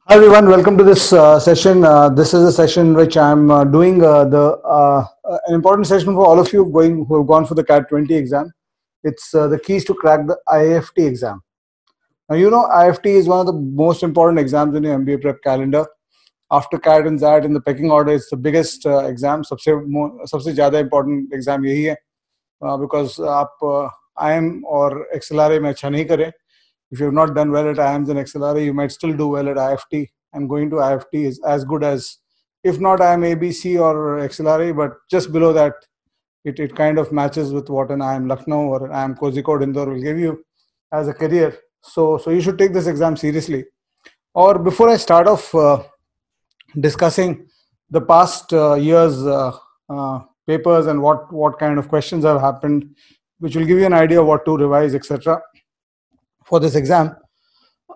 Hi everyone, welcome to this session. This is a session which I'm doing an important session for all of you who have gone for the CAT 20 exam. It's the keys to crack the IFT exam. Now you know IFT is one of the most important exams in your MBA prep calendar. After CAT and XAT in the pecking order, it's the biggest exam. सबसे ज़्यादा important exam यही है because आप IIM और XLRA में अच्छा नहीं करें. If you have not done well at IIMs and XLRA, you might still do well at IFT. And going to IFT is as good as, if not IIM ABC or XLRA, but just below that, it kind of matches with what an IIM Lucknow or an IIM Kozhikode Indore will give you as a career. So you should take this exam seriously. Or before I start off discussing the past years' papers and what kind of questions have happened, which will give you an idea of what to revise, etc. for this exam,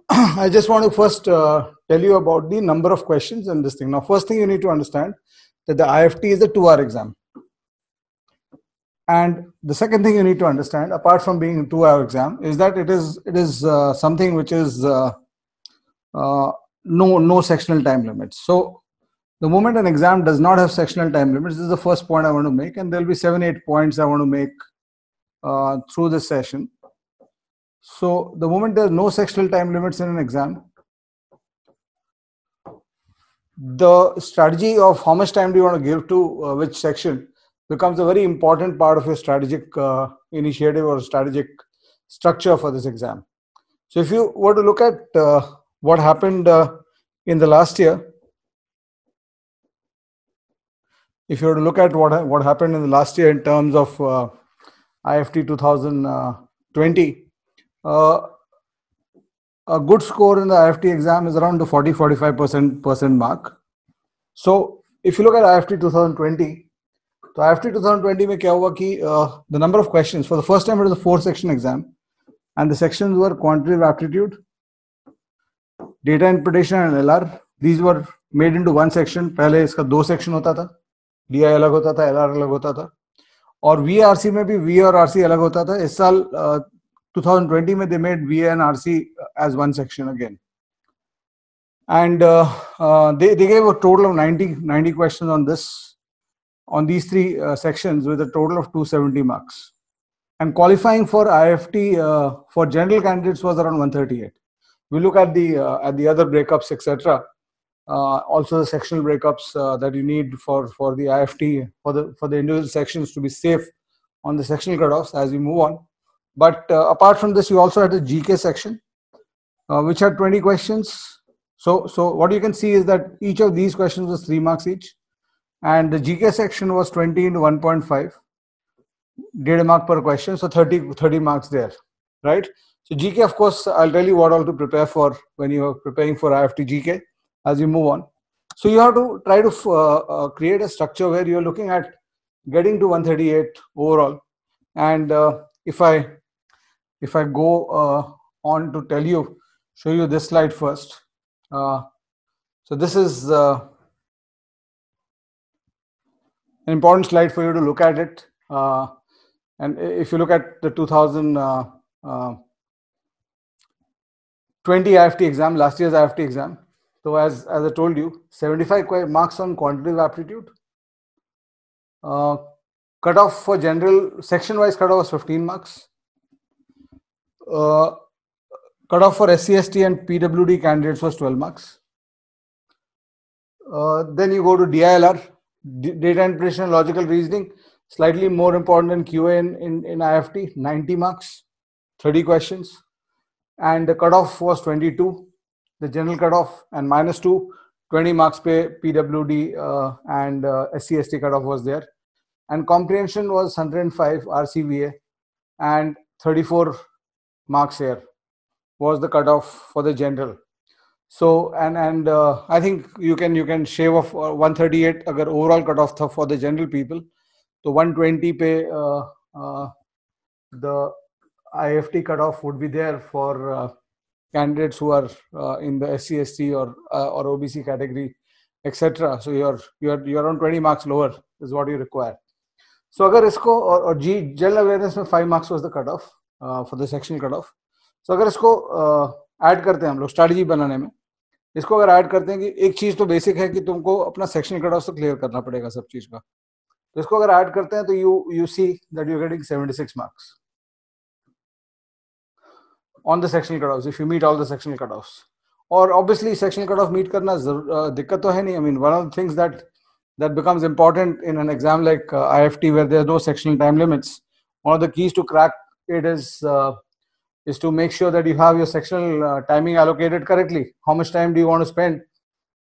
I just want to first tell you about the number of questions in this thing. Now, first thing you need to understand that the IFT is a 2-hour exam. And the second thing you need to understand, apart from being a 2-hour exam, is that it is something which is no sectional time limits. So the moment an exam does not have sectional time limits, this is the first point I want to make, and there'll be 7-8 points I want to make through this session. So the moment there's no sectional time limits in an exam, the strategy of how much time do you want to give to which section becomes a very important part of your strategic initiative or strategic structure for this exam. So if you were to look at what happened in the last year, if you were to look at what happened in the last year in terms of IFT 2020, a good score in the IFT exam is around the 40-45% mark. So if you look at IFT 2020, so IFT 2020 में क्या हुआ कि the number of questions, for the first time it was a 4-section exam, and the sections were quantitative aptitude, data interpretation and LR. These were made into one section. पहले इसका 2 section होता था, DI अलग होता था, LR अलग होता था, और VRC में भी V और RC अलग होता था. इस साल 2020 में they made VA and RC as one section again, and they gave a total of 90 questions on these 3 sections with a total of 270 marks. And qualifying for IFT for general candidates was around 138. We look at the other breakups, etc. Also the sectional breakups that you need for the IFT for the individual sections to be safe on the sectional cutoffs as we move on. But apart from this, you also had the GK section, which had 20 questions. So what you can see is that each of these questions was 3 marks each, and the GK section was 20 into 1.5, 1.5 mark per question, so 30 marks there, right? So GK, of course, I'll tell you what all to prepare for when you are preparing for IFT GK as you move on. So you have to try to create a structure where you're looking at getting to 138 overall. And if I go on to show you this slide first. So this is an important slide for you to look at it. And if you look at the 2020 IFT exam, last year's IFT exam, so as I told you, 75 marks on quantitative aptitude. Cutoff for general, section-wise cutoff was 15 marks. Cutoff for SC/ST and PWD candidates was 12 marks. Then you go to DILR, data interpretation and logical reasoning, slightly more important than QA in IFT, 90 marks, 30 questions. And the cutoff was 22, the general cutoff, and -2, 20 marks per PWD and SC/ST cutoff was there. And comprehension was 105 RCVA, and 34 marks here was the cutoff for the general. So and I think you can shave off 138 agar overall cutoff tha for the general people. So 120 pe the IFT cutoff would be there for candidates who are in the SC/ST or OBC category, etc. So you're on 20 marks lower is what you require. So agar isko or general awareness में 5 marks was the cutoff for the sectional cutoff. So अगर इसको add करते हैं हम लोग strategy बनाने में, इसको अगर ऐड करते हैं कि एक चीज तो बेसिक है कि तुमको अपना सेक्शनल कट ऑफ तो क्लियर करना पड़ेगा सब चीज का, तो इसको अगर ऐड करते हैं तो you see that you getting 76 marks on the sectional cutoffs if you meet all the sectional cutoffs. और obviously sectional cutoff meet करना दिक्कत तो है नहीं. I mean, one of the things that becomes important in an exam like IFT where there are no sectional time limits, one of the keys to crack it is to make sure that you have your sectional timing allocated correctly. How much time do you want to spend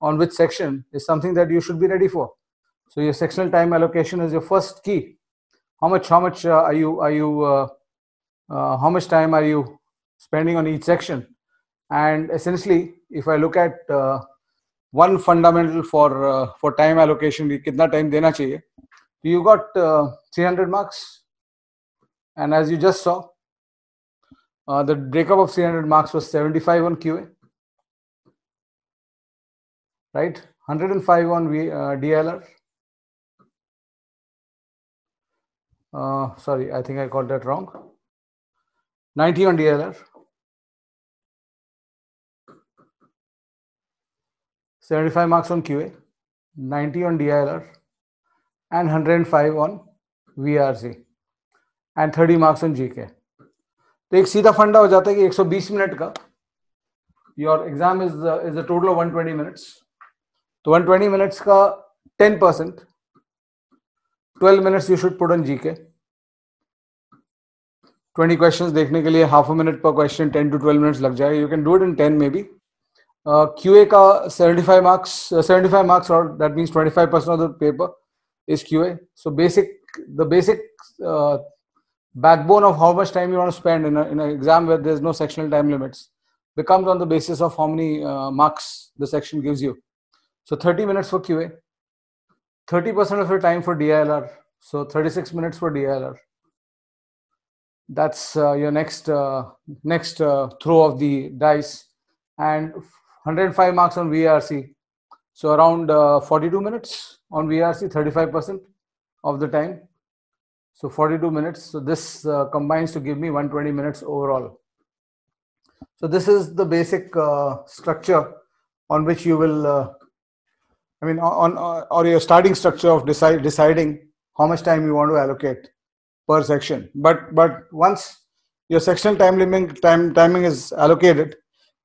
on which section is something that you should be ready for. So your sectional time allocation is your first key. How much how much time are you spending on each section? And essentially, if I look at one fundamental for time allocation, kitna time dena chahiye, you got 300 marks, and as you just saw, the breakup of 300 marks was 75 on QA, right? 105 on DLR. Sorry, I think I got that wrong. 90 on DLR, 75 marks on QA, 90 on DLR, and 105 on VRC, and 30 marks on GK. तो एक सीधा फंडा हो जाता है कि 120 minute का your exam is a total of 120 minutes. तो 120 मिनट्स का 10%, 12 minutes you should put on GK. 20 questions देखने के लिए हाफ अ मिनट पर क्वेश्चन, 10 to 12 मिनट्स लग जाएगा. You can do it in 10 may be. QA का 75 marks, or that means 25% of the paper is QA. So the basic backbone of how much time you want to spend in an exam where there's no sectional time limits becomes on the basis of how many marks the section gives you. So 30 minutes for QA, 30% of your time for DILR, so 36 minutes for DILR. That's your next throw of the dice, and 105 marks on VRC, so around 42 minutes on VRC, 35% of the time. So 42 minutes. So this combines to give me 120 minutes overall. So this is the basic structure on which you will, or your starting structure of deciding how much time you want to allocate per section. But once your sectional timing is allocated,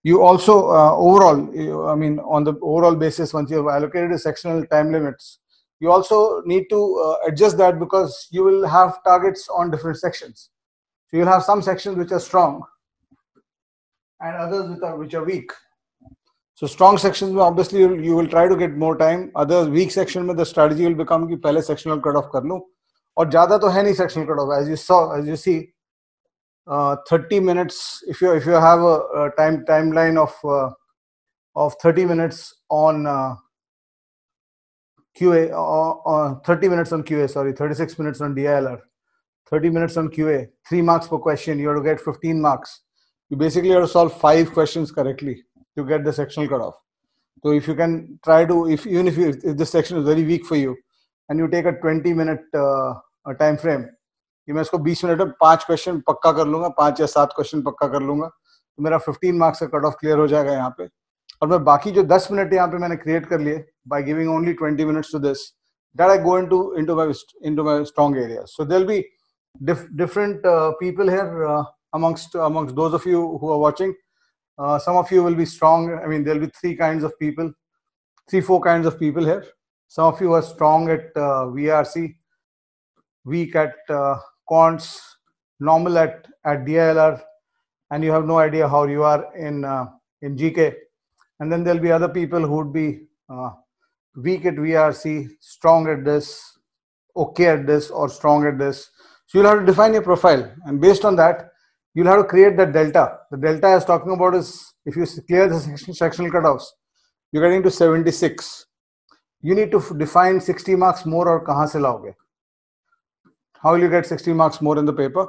you also on the overall basis, once you have allocated the sectional time limits, you also need to adjust that, because you will have targets on different sections. So you'll have some sections which are strong and others which are weak. So strong sections, obviously you will try to get more time. Other weak section, the strategy will become कि पहले sectional cutoff कर लो. और ज़्यादा तो है नहीं sectional cutoff. As you see, 30 minutes. If you have a timeline of 30 minutes on QA, or 30 minutes on QA, sorry, 36 minutes on DILR, 30 minutes on QA, 3 marks per question, you have to get 15 marks. You basically have to solve 5 questions correctly to get the sectional cutoff. So if you can try to, if this section is very weak for you, and you take a 20-minute time frame, कि मैं इसको 20 minute में 5 question पक्का कर लूंगा, 5 या 7 question पक्का कर लूंगा, तो मेरा 15 मार्क्स का कट ऑफ क्लियर हो जाएगा यहाँ पे. और मैं बाकी जो 10 मिनट यहाँ पे मैंने क्रिएट कर लिए by giving only 20 minutes to this, that I go into my strong areas. So there'll be different people here amongst those of you who are watching. Some of you will be strong. I mean, there'll be 4 kinds of people here. Some of you are strong at VRC, weak at quants, normal at DILR, and you have no idea how you are in GK. And then there'll be other people who would be weak at VRC, strong at this, okay at this, or strong at this. So you'll have to define your profile, and based on that, you'll have to create that delta. The delta I was talking about is, if you clear the sectional cutoffs, you're getting to 76. You need to define 60 marks more, or kahan se laoge? How will you get 60 marks more in the paper?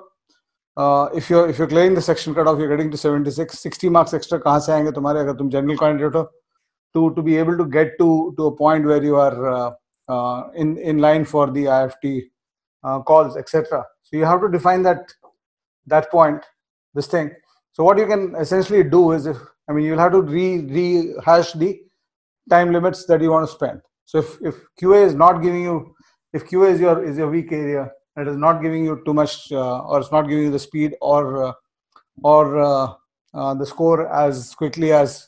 If you're clearing the section cutoff, you're getting to 76. 60 marks extra kahan se aayenge tumhare, agar tum general candidate ho, to be able to get to a point where you are in line for the IFT calls, etc. So you have to define that point, this thing. So what you can essentially do is, I mean, you'll have to rehash the time limits that you want to spend. So if QA is not giving you, if QA is your weak area, it is not giving you too much, or it's not giving you the speed or the score as quickly as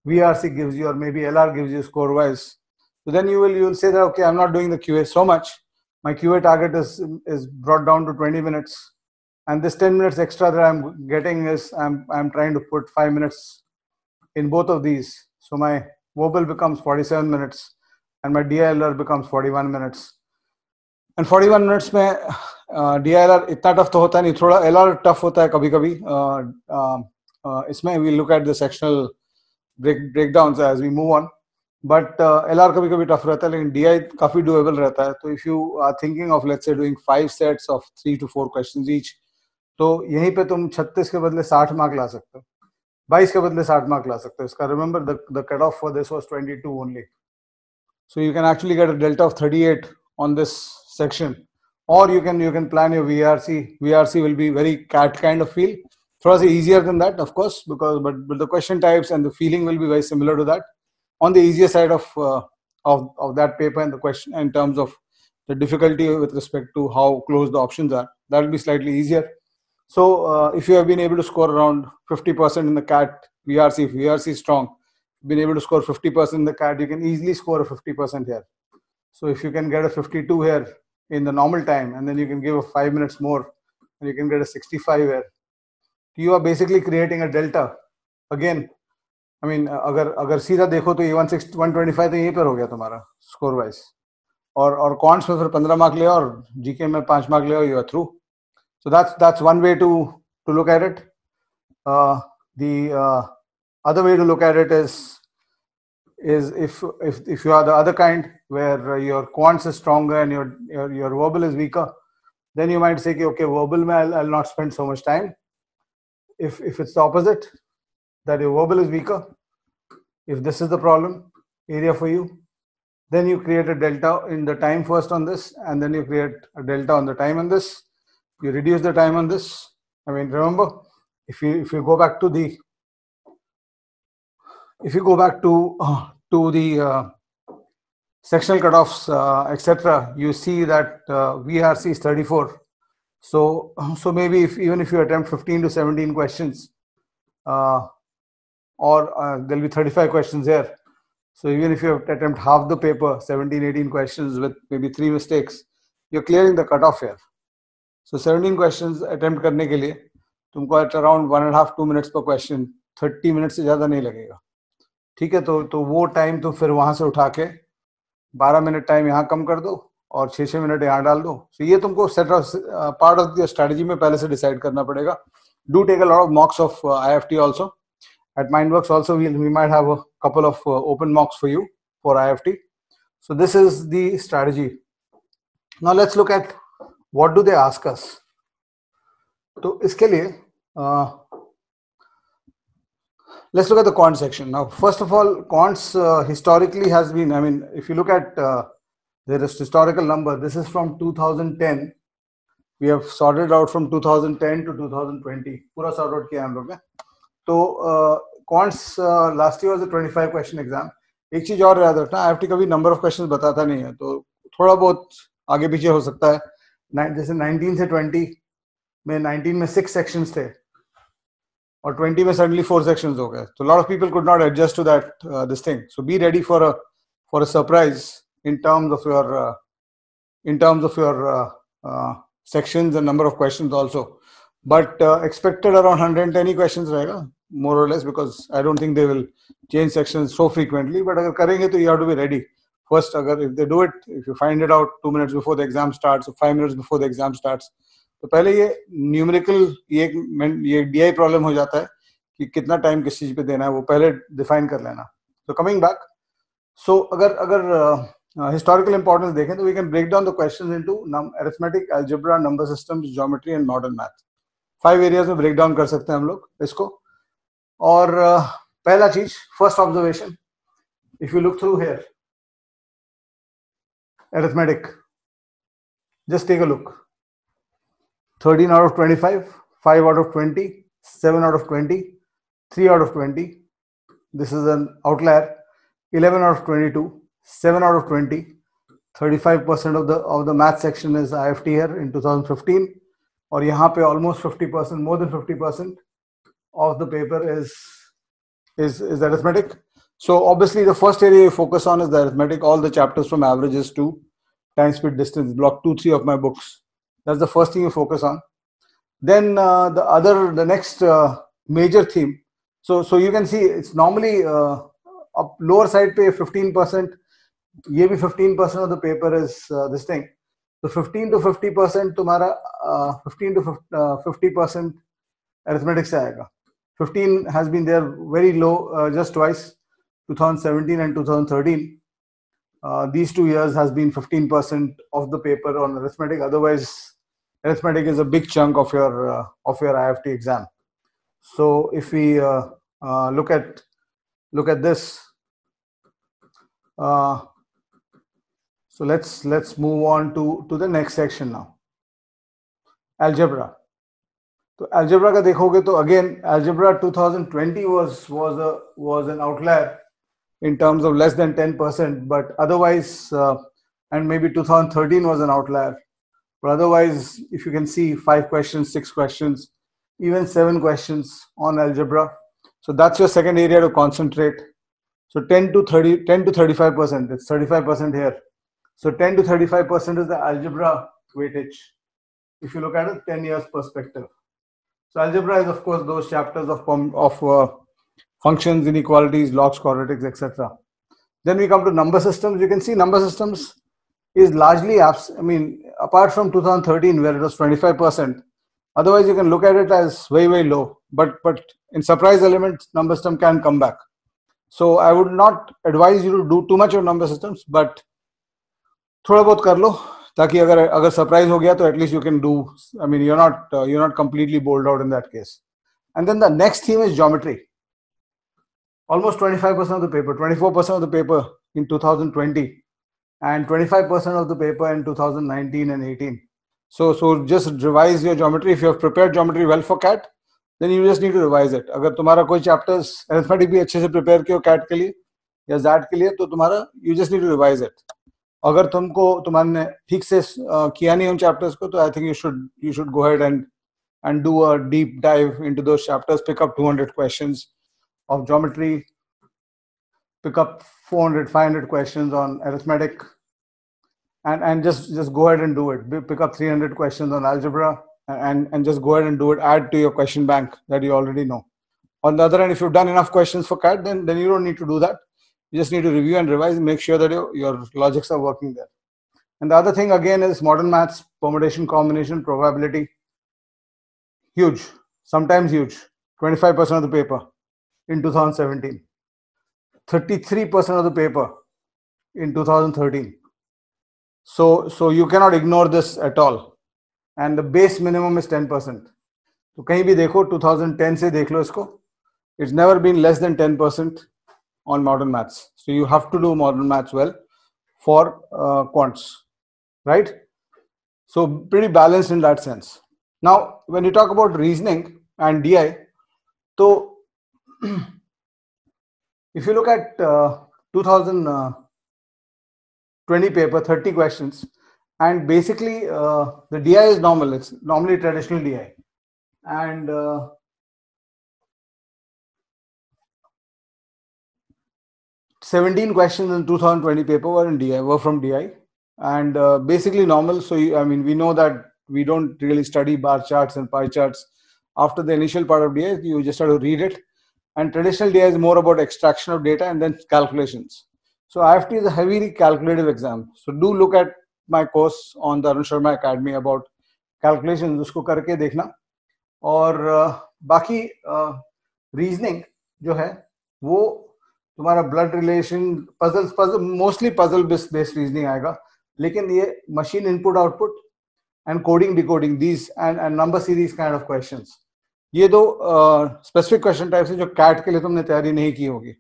VRC gives you, or maybe LR gives you score wise. So then you will say that, okay, I'm not doing the QA so much. My QA target is brought down to 20 minutes, and this 10 minutes extra that I'm getting is I'm trying to put 5 minutes in both of these. So my verbal becomes 47 minutes and my DILR becomes 41 minutes. And 41 minutes में DILR इतना tough तो होता नहीं, थोड़ा LR tough होता है कभी कभी. इसमें we look at the sectional breakdowns as we move on, but LR कभी कभी टफ रहता है, लेकिन DI काफी doable रहता है. तो if you are thinking of, let's say, doing 5 sets of 3 to 4 questions each, तो यहीं पे तुम 36 के बदले 60 मार्क ला सकते हो, 22 के बदले 60 मार्क ला सकते हो. इसका remember the cutoff for this was 22 only, so you can actually get a delta of 38 on this section. Or you can plan your VRC. VRC will be very CAT kind of feel. Through easier than that, of course, because but the question types and the feeling will be very similar to that. On the easier side of that paper and the question in terms of the difficulty with respect to how close the options are, that will be slightly easier. So if you have been able to score around 50% in the CAT VRC, if VRC is strong, been able to score 50% in the CAT, you can easily score a 50% here. So if you can get a 52 here in the normal time, and then you can give a 5 minutes more, and you can get a 65 here, you are basically creating a delta. Again, I mean, अगर सीधा देखो तो ये 125 तो यहीं पर हो गया तुम्हारा स्कोर वाइज, और कॉन्ट्स में फिर 15 मार्क ले और जीके में 5 मार्क ले, you are through. So that's one way to look at it. The other way to look at it is if you are the other kind where your quants is stronger and your verbal is weaker, then you might say, okay, verbal mein I'll not spend so much time. If it's the opposite, that your verbal is weaker, if this is the problem area for you, then you create a delta in the time first on this, and then you create a delta on the time on this. You reduce the time on this. I mean, remember, if you go back to the sectional cutoffs, etc., you see that VRC is 34. So maybe even if you attempt 15 to 17 questions, or there'll be 35 questions here. So even if you attempt half the paper, 17, 18 questions with maybe 3 mistakes, you're clearing the cutoff here. So 17 questions attempt करने के लिए तुमको at around 1.5 2 minutes per question, 30 minutes से ज़्यादा नहीं लगेगा. ठीक है, तो वो टाइम तो फिर वहां से उठा के 12 मिनट टाइम यहाँ कम कर दो और 6 मिनट यहाँ डाल दो. So ये तुमको पार्ट ऑफ द स्ट्रेटजी में पहले से डिसाइड करना पड़ेगा. Do take a lot of mocks of IFT also. At Mindworks also we might have a couple of open mocks for you for IFT. So this is the strategy. Now let's look at what do they ask us. तो इसके लिए let's look at the quant section. Now, first of all, quants historically has been, I mean, if you look at the historical number, this is from 2010. We have sorted out from 2010 to 2020. पूरा sort out किया हम लोग ने. तो quants last year was a 25 question exam. एक चीज और याद रखना, IFT कभी number of questions बताता नहीं है, तो थोड़ा बहुत आगे पीछे हो सकता है. जैसे 19 से 20 में 19 में 6 sections थे और 20 में suddenly 4 sections हो गए. So a lot of people could not adjust to that this thing. So be ready for a surprise in terms of your sections and number of questions also. But expected around 110 questions रहेगा, more or less, because I don't think they will change sections so frequently. But अगर करेंगे तो you have to be ready. First, if they do it, if you find it out 2 minutes before the exam starts or 5 minutes before the exam starts, तो पहले ये numerical ये DI problem हो जाता है कि कितना टाइम किस चीज पे देना है, वो पहले डिफाइन कर लेना. तो कमिंग बैक, सो अगर हिस्टोरिकल इंपॉर्टेंस देखें तो we can break down the questions into arithmetic, algebra, number systems, geometry and modern math. 5 areas में ब्रेक डाउन कर सकते हैं हम लोग इसको. और पहला चीज, first observation, if you look through here arithmetic, just take a look. 13 out of 25, 5 out of 20, 7 out of 20, 3 out of 20, this is an outlier. 11 out of 22, 7 out of 20, 35% of the math section is IFT here in 2015, और यहाँ पे almost 50%, more than 50% of the paper is arithmetic. So obviously the first area you focus on is the arithmetic, all the chapters from averages to time, speed, distance, block 2, 3 of my books. That's the first thing you focus on. Then the next major theme. So you can see it's normally up lower side pay 15%. ये भी 15% of the paper is this thing. So 15 to 50% तुम्हारा 15 to 50% arithmetic से आएगा. 15 has been there very low just twice, 2017 and 2013. These 2 years has been 15% of the paper on arithmetic. Otherwise, arithmetic is a big chunk of your IFT exam. So if we look at this, so let's move on to the next section now. Algebra. So algebra का देखोगे तो again algebra 2020 was an outlier in terms of less than 10%, but otherwise and maybe 2013 was an outlier, but otherwise if you can see 5 questions, 6 questions, even 7 questions on algebra. So that's your second area to concentrate. So 10 to 35%, it's 35% here. So 10 to 35% is the algebra weightage if you look at a 10 years perspective. So algebra is of course those chapters of functions, inequalities, logs, quadratics, etc. Then we come to number systems. You can see number systems is largely apart from 2013 where it was 25%. Otherwise, you can look at it as very low. But in surprise elements, number system can come back. So I would not advise you to do too much of number systems, but थोड़ा बहुत कर लो ताकि अगर surprise हो गया तो at least you can do. I mean, you're not completely bowled out in that case. And then the next theme is geometry. Almost 25% of the paper, 24% of the paper in 2020, and 25% of the paper in 2019 and 18. So just revise your geometry. If you have prepared geometry well for CAT, then you just need to revise it. अगर तुम्हारा कोई chapters arithmetic भी अच्छे से prepare किया CAT के लिए या ZAT के लिए तो तुम्हारा you just need to revise it. अगर तुमने ठीक से किया नहीं उन chapters को तो I think you should go ahead and do a deep dive into those chapters. Pick up 200 questions of geometry. Pick up 400, 500 questions on arithmetic. And just go ahead and do it. Pick up 300 questions on algebra and just go ahead and do it. Add to your question bank that you already know. On the other hand, if you've done enough questions for CAT, then you don't need to do that. You just need to review and revise and make sure that your logics are working there. And the other thing again is modern maths, permutation, combination, probability. Huge, sometimes huge. 25% of the paper in 2017. 33% of the paper in 2013. So you cannot ignore this at all. And the base minimum is 10%. So कहीं भी देखो 2010 से देख लो इसको. It's never been less than 10% on modern maths. So you have to do modern maths well for quants, right? So pretty balanced in that sense. Now, when you talk about reasoning and DI, so if you look at 2020 paper, 30 questions, and basically the DI is normal. It's normally traditional DI, and 17 questions in 2020 paper were from DI, and basically normal. So we know that we don't really study bar charts and pie charts after the initial part of DI. You just have to read it, and traditional DI is more about extraction of data and then calculations. So IFT is a heavily calculative exam. So do look at my course on the Arun Sharma Academy about calculations. उसको करके देखना. और बाकी reasoning जो है वो तुम्हारा blood relation, puzzle mostly puzzle based reasoning आएगा, लेकिन ये machine input output and coding decoding these and number series kind of questions, ये दो स्पेसिफिक क्वेश्चन टाइप्स हैं जो कैट के लिए तुमने तैयारी नहीं की होगी.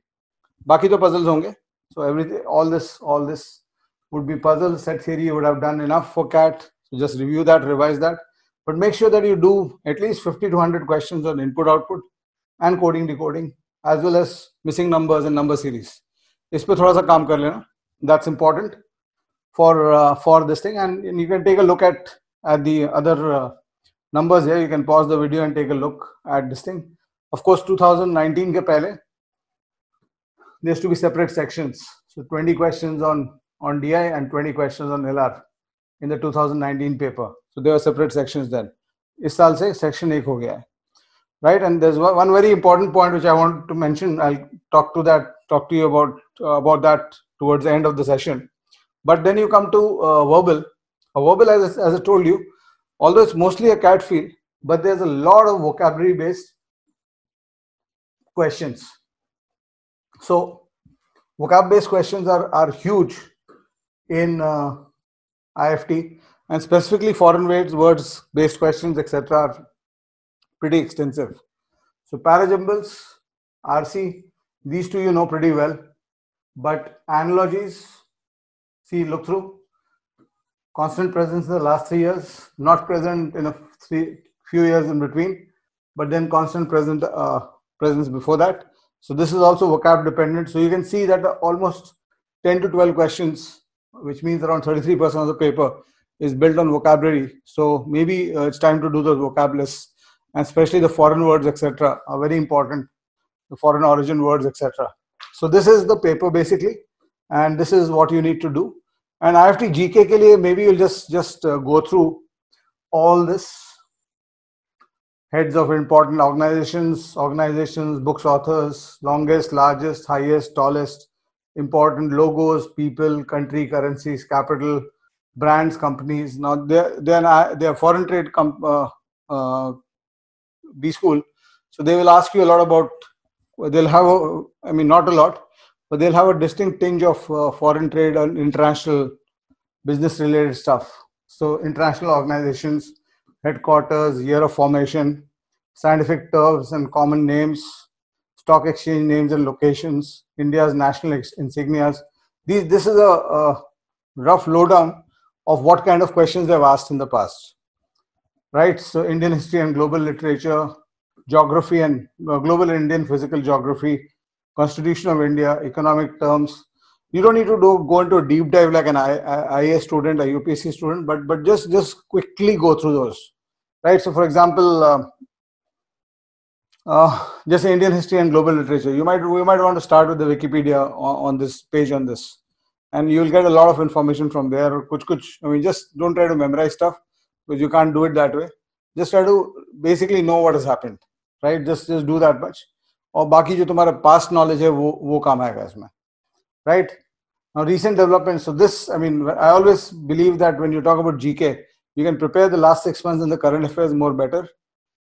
बाकी तो पजल्स होंगे. So all this would be puzzle. Set theory you would have done enough for CAT. So just review that, revise that, but make sure that you do at least 50 to 100 questions on input output and coding decoding as well as missing numbers and number series. इस पे थोड़ा सा काम कर लेना. That's important for this thing, and you can take a look at the other numbers here. You can pause the video and take a look at this thing. Of course, 2019 के पहले there used to be separate sections. So 20 questions on DI and 20 questions on LR in the 2019 paper. So there were separate sections then. इस साल से section 1 हो गया है, right? And there's one very important point which I want to mention. I'll talk to you about that towards the end of the session. But then you come to verbal. Verbal, as I told you, although it's mostly a CAT field, but there's a lot of vocabulary-based questions. So vocab-based questions are huge in IFT, and specifically foreign words-based questions, etc., are pretty extensive. So parajumbles, RC, these two you know pretty well, but analogies, see, look through. Constant presence in the last 3 years, not present in a few years in between, but then constant presence before that. So this is also vocab dependent. So you can see that almost 10 to 12 questions, which means around 33% of the paper, is built on vocabulary. So maybe it's time to do the vocab lists, and especially the foreign words, etc., are very important. The foreign origin words, etc. So this is the paper basically, and this is what you need to do. And IFT GK के लिए maybe you'll just go through all this. Heads of important organizations, books, authors, longest, largest, highest, tallest, important logos, people, country, currencies, capital, brands, companies. Now they are foreign trade B school, so they will ask you a lot about. They'll have not a lot, but they'll have a distinct tinge of foreign trade and international business related stuff. So international organizations, headquarters, year of formation, scientific terms and common names, stock exchange names and locations, India's national insignias. This is a rough lowdown of what kind of questions they've asked in the past, right? So Indian history and global literature, geography and global Indian physical geography, Constitution of India, economic terms. You don't need to go into a deep dive like an IAS student, a UPSC student, but just quickly go through those, right? So for example, just Indian history and global literature. We might want to start with the Wikipedia on this page on this, and you'll get a lot of information from there. Just don't try to memorize stuff, because you can't do it that way. Just try to basically know what has happened, right? Just do that much. और बाकी जो तुम्हारा past knowledge है वो काम आएगा इसमें, right? Now recent developments. So this, I always believe that when you talk about GK, you can prepare the last 6 months and the current affairs more better.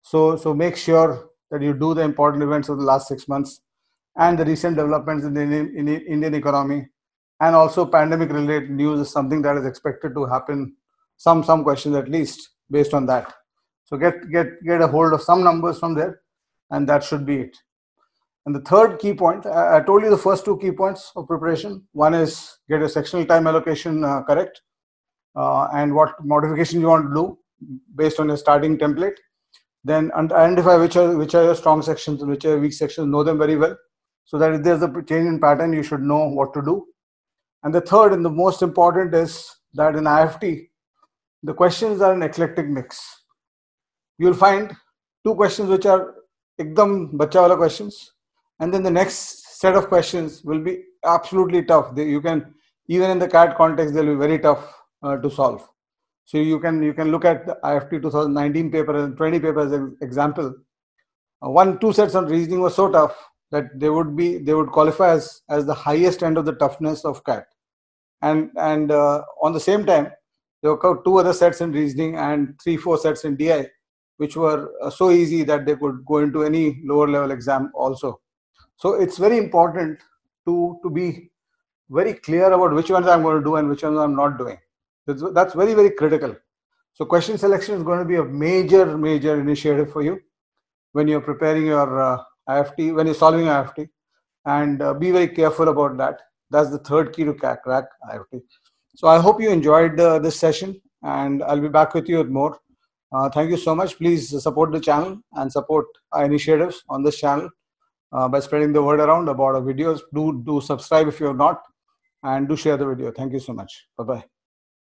So make sure that you do the important events of the last 6 months and the recent developments in the Indian economy, and also pandemic related news is something that is expected to happen. Some questions at least based on that. So get a hold of some numbers from there, and that should be it. And the third key point, I told you the first two key points of preparation. One is get your sectional time allocation correct, and what modification you want to do based on your starting template. Then identify which are your strong sections and which are weak sections. Know them very well, so that if there's a change in pattern, you should know what to do. And the third and the most important is that in IFT, the questions are an eclectic mix. You'll find two questions which are ekdam bacha wala questions, and then the next set of questions will be absolutely tough. You can, even in the CAT context, they'll be very tough to solve. So you can look at the IFT 2019 paper and 20 paper as an example. 1-2 sets on reasoning was so tough that they would qualify as the highest end of the toughness of CAT. And on the same time, there were 2 other sets in reasoning and 3-4 sets in DI, which were so easy that they could go into any lower level exam also. So it's very important to be very clear about which ones I'm going to do and which ones I'm not doing. That's very, very critical. So question selection is going to be a major initiative for you when you're preparing your IFT, when you're solving IFT, and be very careful about that. That's the third key to crack IFT. So I hope you enjoyed this session, and I'll be back with you with more. Thank you so much. Please support the channel and support our initiatives on this channel. by spreading the word around about our videos. Do subscribe if you're not, and do share the video. Thank you so much. Bye-bye.